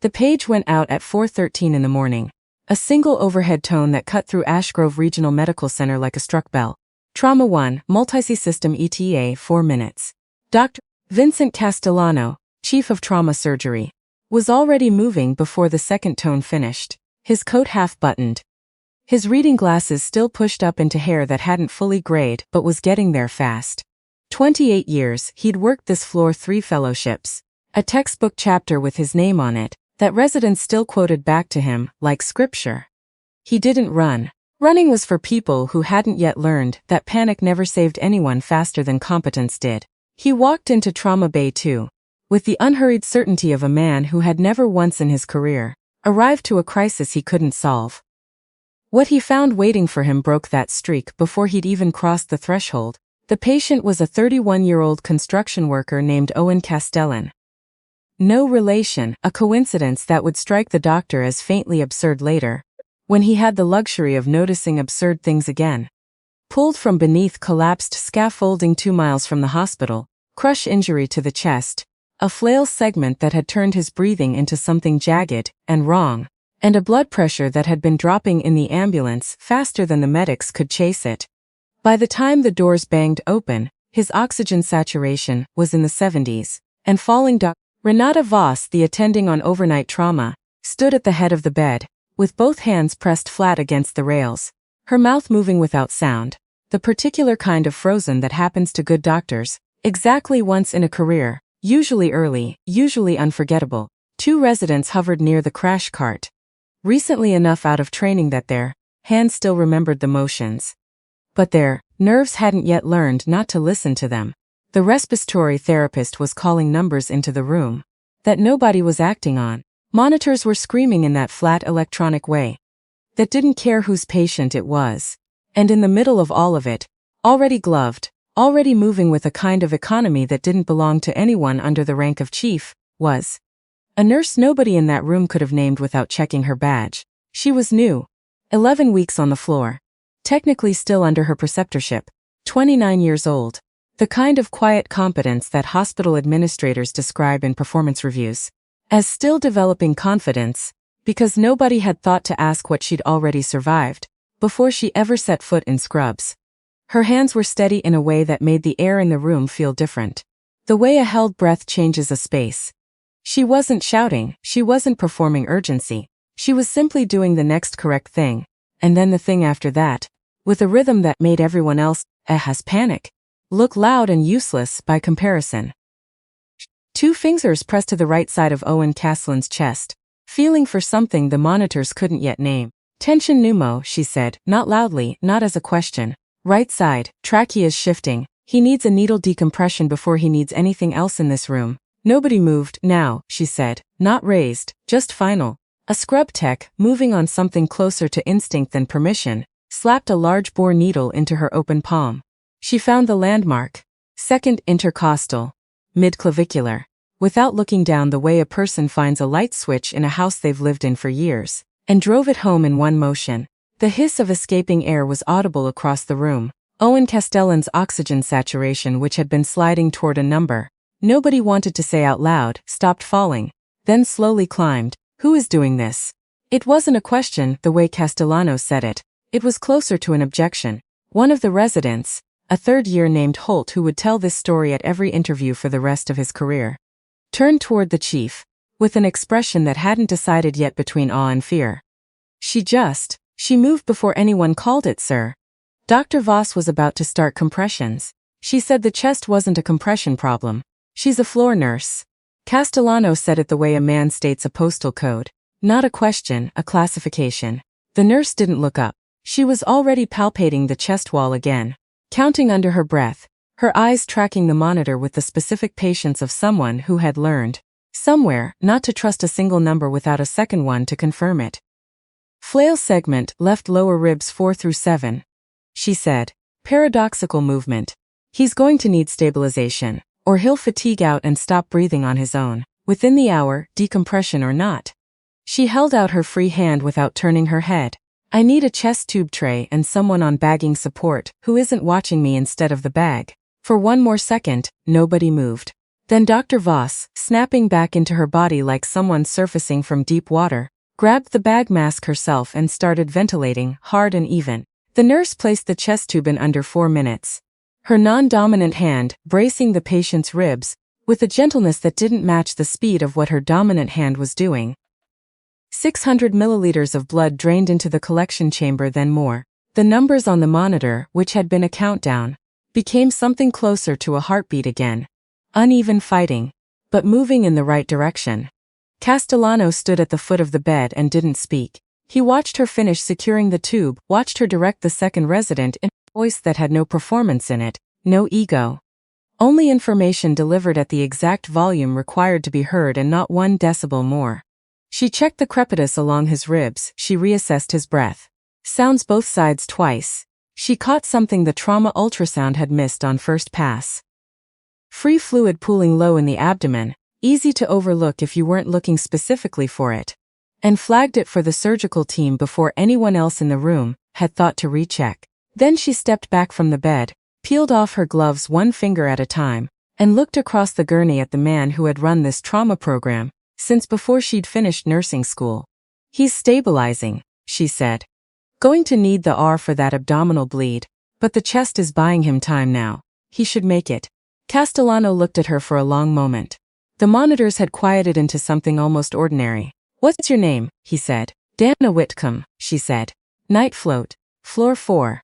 The page went out at 4:13 in the morning. A single overhead tone that cut through Ashgrove Regional Medical Center like a struck bell. Trauma 1, multi-system ETA 4 minutes. Dr. Vincent Castellano, Chief of Trauma Surgery, was already moving before the second tone finished, his coat half buttoned. His reading glasses still pushed up into hair that hadn't fully grayed but was getting there fast. 28 years, he'd worked this floor, 3 fellowships. A textbook chapter with his name on it, that residents still quoted back to him, like scripture. He didn't run. Running was for people who hadn't yet learned that panic never saved anyone faster than competence did. He walked into Trauma Bay too, with the unhurried certainty of a man who had never once in his career arrived to a crisis he couldn't solve. What he found waiting for him broke that streak before he'd even crossed the threshold. The patient was a 31-year-old construction worker named Owen Castellano. No relation, a coincidence that would strike the doctor as faintly absurd later, when he had the luxury of noticing absurd things again. Pulled from beneath collapsed scaffolding 2 miles from the hospital, crush injury to the chest, a flail segment that had turned his breathing into something jagged and wrong, and a blood pressure that had been dropping in the ambulance faster than the medics could chase it. By the time the doors banged open, his oxygen saturation was in the 70s, and falling. Renata Voss, the attending on overnight trauma, stood at the head of the bed, with both hands pressed flat against the rails, her mouth moving without sound, the particular kind of frozen that happens to good doctors, exactly once in a career, usually early, usually unforgettable. 2 residents hovered near the crash cart, recently enough out of training that their hands still remembered the motions. But their nerves hadn't yet learned not to listen to them. The respiratory therapist was calling numbers into the room that nobody was acting on. Monitors were screaming in that flat electronic way that didn't care whose patient it was. And in the middle of all of it, already gloved, already moving with a kind of economy that didn't belong to anyone under the rank of chief, was a nurse nobody in that room could have named without checking her badge. She was new, 11 weeks on the floor, technically still under her preceptorship, 29 years old. The kind of quiet competence that hospital administrators describe in performance reviews as still developing confidence, because nobody had thought to ask what she'd already survived before she ever set foot in scrubs. Her hands were steady in a way that made the air in the room feel different. The way a held breath changes a space. She wasn't shouting, she wasn't performing urgency. She was simply doing the next correct thing, and then the thing after that, with a rhythm that made everyone else, panic, look loud and useless by comparison. 2 fingers pressed to the right side of Owen Castellano's chest, feeling for something the monitors couldn't yet name. Tension pneumo, she said, not loudly, not as a question. Right side, trachea's shifting. He needs a needle decompression before he needs anything else in this room. Nobody moved, now, she said, not raised, just final. A scrub tech, moving on something closer to instinct than permission, slapped a large bore needle into her open palm. She found the landmark, second intercostal, mid-clavicular, without looking down the way a person finds a light switch in a house they've lived in for years, and drove it home in one motion. The hiss of escaping air was audible across the room. Owen Castellano's oxygen saturation, which had been sliding toward a number nobody wanted to say out loud, stopped falling, then slowly climbed. Who is doing this? It wasn't a question the way Castellano said it. It was closer to an objection. One of the residents, a 3rd year named Holt, who would tell this story at every interview for the rest of his career, turned toward the chief, with an expression that hadn't decided yet between awe and fear. She moved before anyone called it, sir. Dr. Voss was about to start compressions. She said the chest wasn't a compression problem. She's a floor nurse. Castellano said it the way a man states a postal code. Not a question, a classification. The nurse didn't look up. She was already palpating the chest wall again, counting under her breath, her eyes tracking the monitor with the specific patience of someone who had learned, somewhere, not to trust a single number without a second one to confirm it. Flail segment, left lower ribs 4 through 7. She said. Paradoxical movement. He's going to need stabilization, or he'll fatigue out and stop breathing on his own, within the hour, decompression or not. She held out her free hand without turning her head. I need a chest tube tray and someone on bagging support who isn't watching me instead of the bag. For one more second, nobody moved. Then Dr. Voss, snapping back into her body like someone surfacing from deep water, grabbed the bag mask herself and started ventilating, hard and even. The nurse placed the chest tube in under 4 minutes. Her non-dominant hand, bracing the patient's ribs, with a gentleness that didn't match the speed of what her dominant hand was doing. 600 milliliters of blood drained into the collection chamber, then more. The numbers on the monitor, which had been a countdown, became something closer to a heartbeat again. Uneven fighting, but moving in the right direction. Castellano stood at the foot of the bed and didn't speak. He watched her finish securing the tube, watched her direct the second resident in a voice that had no performance in it, no ego. Only information delivered at the exact volume required to be heard and not 1 decibel more. She checked the crepitus along his ribs, she reassessed his breath. Sounds both sides twice. She caught something the trauma ultrasound had missed on first pass. Free fluid pooling low in the abdomen, easy to overlook if you weren't looking specifically for it. And flagged it for the surgical team before anyone else in the room had thought to recheck. Then she stepped back from the bed, peeled off her gloves 1 finger at a time, and looked across the gurney at the man who had run this trauma program since before she'd finished nursing school. He's stabilizing, she said. Going to need the R for that abdominal bleed, but the chest is buying him time now. He should make it. Castellano looked at her for a long moment. The monitors had quieted into something almost ordinary. What's your name? He said. Dana Witcomb, she said. Night float. Floor 4.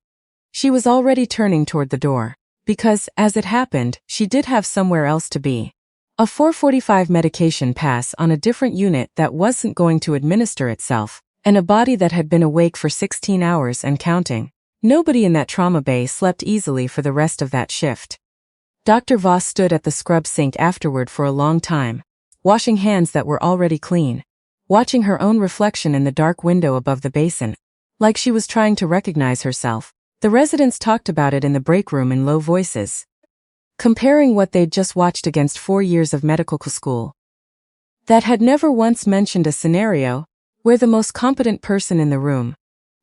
She was already turning toward the door, because, as it happened, she did have somewhere else to be. A 445 medication pass on a different unit that wasn't going to administer itself, and a body that had been awake for 16 hours and counting. Nobody in that trauma bay slept easily for the rest of that shift. Dr. Voss stood at the scrub sink afterward for a long time, washing hands that were already clean, watching her own reflection in the dark window above the basin. Like she was trying to recognize herself. The residents talked about it in the break room in low voices, comparing what they'd just watched against 4 years of medical school. That had never once mentioned a scenario where the most competent person in the room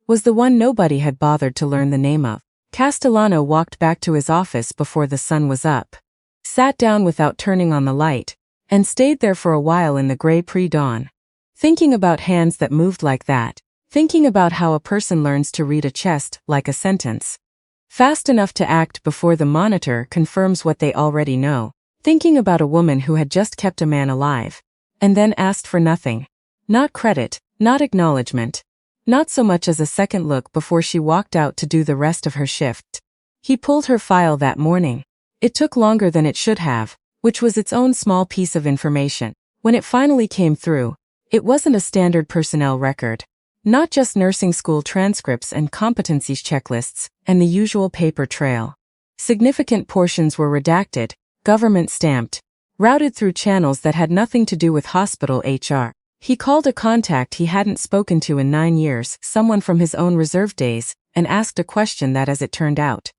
was the one nobody had bothered to learn the name of. Castellano walked back to his office before the sun was up, sat down without turning on the light, and stayed there for a while in the gray pre-dawn, thinking about hands that moved like that, thinking about how a person learns to read a chest like a sentence, fast enough to act before the monitor confirms what they already know, thinking about a woman who had just kept a man alive, and then asked for nothing. Not credit, not acknowledgement, not so much as a second look before she walked out to do the rest of her shift. He pulled her file that morning. It took longer than it should have, which was its own small piece of information. When it finally came through, it wasn't a standard personnel record. Not just nursing school transcripts and competencies checklists, and the usual paper trail. Significant portions were redacted, government stamped, routed through channels that had nothing to do with hospital HR. He called a contact he hadn't spoken to in 9 years, someone from his own reserve days, and asked a question that, as it turned out,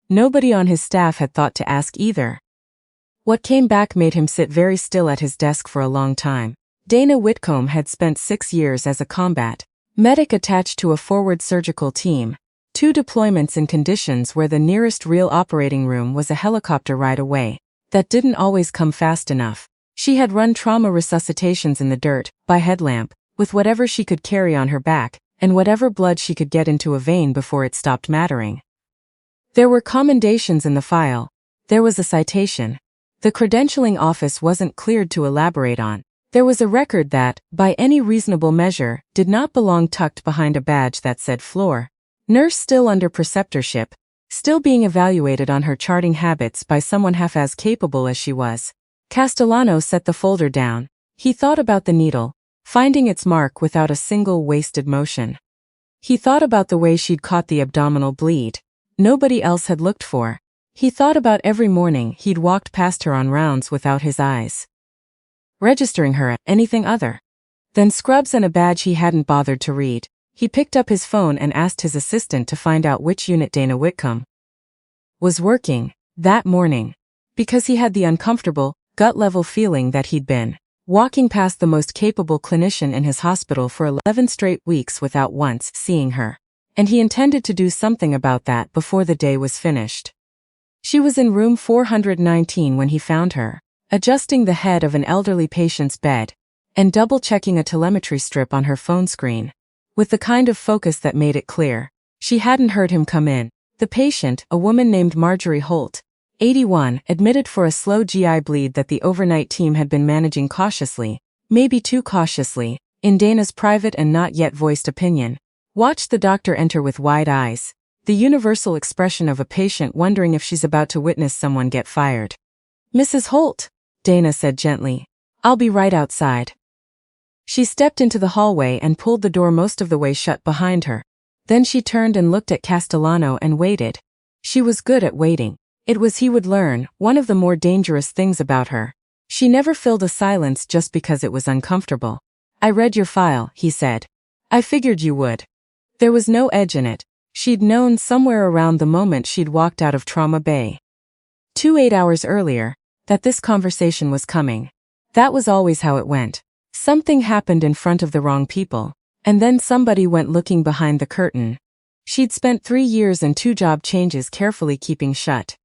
nobody on his staff had thought to ask either. What came back made him sit very still at his desk for a long time. Dana Witcomb had spent 6 years as a combat medic attached to a forward surgical team, 2 deployments in conditions where the nearest real operating room was a helicopter ride away. That didn't always come fast enough. She had run trauma resuscitations in the dirt, by headlamp, with whatever she could carry on her back, and whatever blood she could get into a vein before it stopped mattering. There were commendations in the file. There was a citation. The credentialing office wasn't cleared to elaborate on. There was a record that, by any reasonable measure, did not belong tucked behind a badge that said floor. Nurse still under preceptorship, still being evaluated on her charting habits by someone half as capable as she was. Castellano set the folder down. He thought about the needle, finding its mark without a single wasted motion. He thought about the way she'd caught the abdominal bleed. Nobody else had looked for. He thought about every morning he'd walked past her on rounds without his eyes registering her at anything other than scrubs and a badge he hadn't bothered to read. He picked up his phone and asked his assistant to find out which unit Dana Witcomb was working that morning, because he had the uncomfortable, gut-level feeling that he'd been walking past the most capable clinician in his hospital for 11 straight weeks without once seeing her. And he intended to do something about that before the day was finished. She was in room 419 when he found her. adjusting the head of an elderly patient's bed, and double-checking a telemetry strip on her phone screen, with the kind of focus that made it clear. She hadn't heard him come in. The patient, a woman named Marjorie Holt, 81, admitted for a slow GI bleed that the overnight team had been managing cautiously, maybe too cautiously, in Dana's private and not yet voiced opinion. Watched the doctor enter with wide eyes, the universal expression of a patient wondering if she's about to witness someone get fired. "Mrs. Holt," Dana said gently, "I'll be right outside." She stepped into the hallway and pulled the door most of the way shut behind her. Then she turned and looked at Castellano and waited. She was good at waiting. It was, he would learn, one of the more dangerous things about her. She never filled a silence just because it was uncomfortable. "I read your file," he said. "I figured you would." There was no edge in it. She'd known somewhere around the moment she'd walked out of Trauma Bay, 8 hours earlier, that this conversation was coming. That was always how it went. Something happened in front of the wrong people, and then somebody went looking behind the curtain. She'd spent 3 years and 2 job changes carefully keeping shut.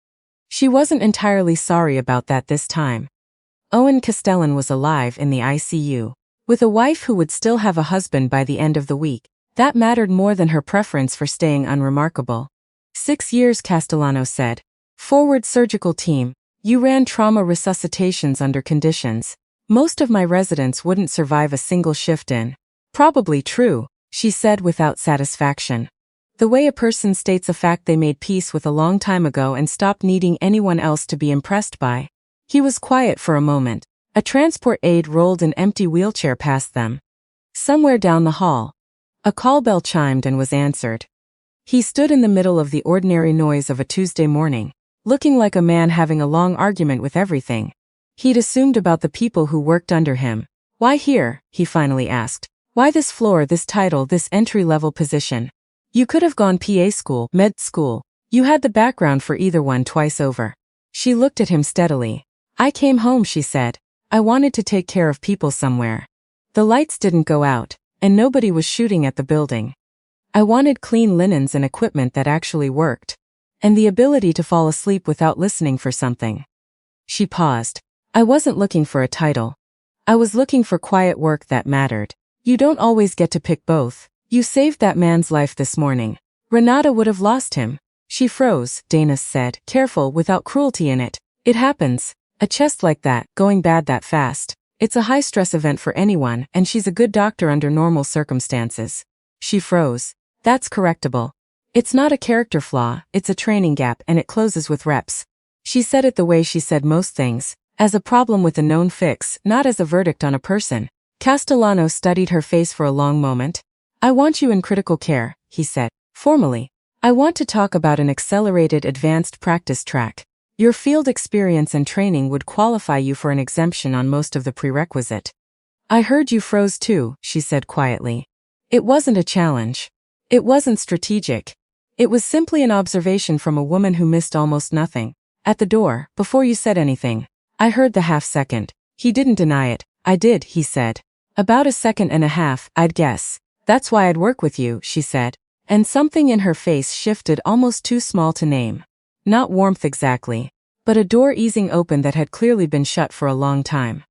She wasn't entirely sorry about that this time. Owen Castellan was alive in the ICU, with a wife who would still have a husband by the end of the week. That mattered more than her preference for staying unremarkable. 6 years, Castellano said. Forward surgical team, you ran trauma resuscitations under conditions most of my residents wouldn't survive a single shift in. Probably true, she said without satisfaction. The way a person states a fact they made peace with a long time ago and stopped needing anyone else to be impressed by. He was quiet for a moment. A transport aide rolled an empty wheelchair past them. Somewhere down the hall, a call bell chimed and was answered. He stood in the middle of the ordinary noise of a Tuesday morning, looking like a man having a long argument with everything he'd assumed about the people who worked under him. "Why here?" he finally asked. "Why this floor, this title, this entry-level position? You could have gone PA school, med school. You had the background for either one twice over." She looked at him steadily. "I came home," she said. "I wanted to take care of people somewhere. The lights didn't go out, and nobody was shooting at the building. I wanted clean linens and equipment that actually worked, and the ability to fall asleep without listening for something." She paused. "I wasn't looking for a title. I was looking for quiet work that mattered. You don't always get to pick both. You saved that man's life this morning. Renata would have lost him." She froze, Dana said, "Careful, without cruelty in it. It happens. A chest like that, going bad that fast. It's a high-stress event for anyone, and she's a good doctor under normal circumstances." She froze. "That's correctable. It's not a character flaw, it's a training gap, and it closes with reps." She said it the way she said most things, as a problem with a known fix, not as a verdict on a person. Castellano studied her face for a long moment. "I want you in critical care," he said, formally. "I want to talk about an accelerated advanced practice track. Your field experience and training would qualify you for an exemption on most of the prerequisite." "I heard you froze too," she said quietly. It wasn't a challenge. It wasn't strategic. It was simply an observation from a woman who missed almost nothing. "At the door, before you said anything, I heard the half-second." He didn't deny it. "I did," he said. "About a second and a half, I'd guess. That's why I'd work with you," she said. And something in her face shifted, almost too small to name. Not warmth exactly, but a door easing open that had clearly been shut for a long time.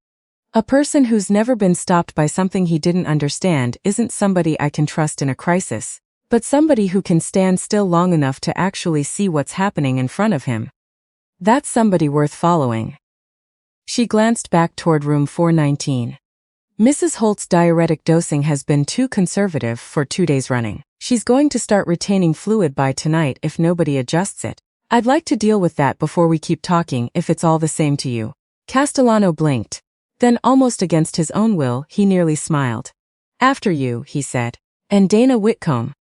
"A person who's never been stopped by something he didn't understand isn't somebody I can trust in a crisis, but somebody who can stand still long enough to actually see what's happening in front of him. That's somebody worth following." She glanced back toward room 419. "Mrs. Holt's diuretic dosing has been too conservative for 2 days running. She's going to start retaining fluid by tonight if nobody adjusts it. I'd like to deal with that before we keep talking, if it's all the same to you." Castellano blinked. Then, almost against his own will, he nearly smiled. "After you," he said. "And Dana Witcomb.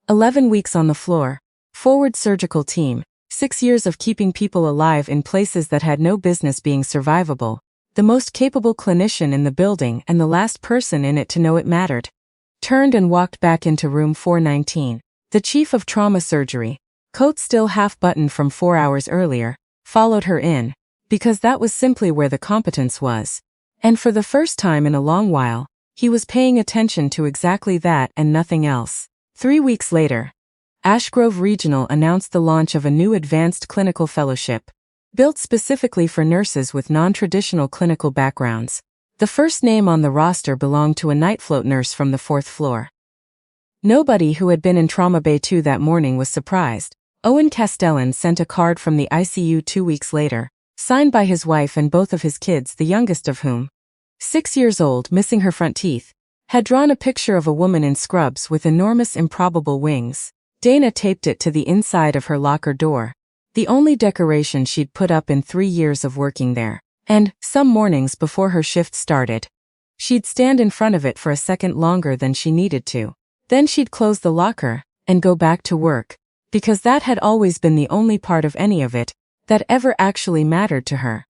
11 weeks on the floor. Forward surgical team. 6 years of keeping people alive in places that had no business being survivable. The most capable clinician in the building and the last person in it to know it mattered." Turned and walked back into room 419. The chief of trauma surgery, coat still half-buttoned from 4 hours earlier, followed her in, because that was simply where the competence was. And for the first time in a long while, he was paying attention to exactly that and nothing else. 3 weeks later, Ashgrove Regional announced the launch of a new advanced clinical fellowship. built specifically for nurses with non-traditional clinical backgrounds. The first name on the roster belonged to a night float nurse from the 4th floor. Nobody who had been in Trauma Bay 2 that morning was surprised. Owen Castellano sent a card from the ICU 2 weeks later, signed by his wife and both of his kids, the youngest of whom, 6 years old, missing her front teeth, had drawn a picture of a woman in scrubs with enormous improbable wings. Dana taped it to the inside of her locker door, the only decoration she'd put up in 3 years of working there. And, some mornings before her shift started, she'd stand in front of it for a second longer than she needed to. Then she'd close the locker and go back to work, because that had always been the only part of any of it that ever actually mattered to her.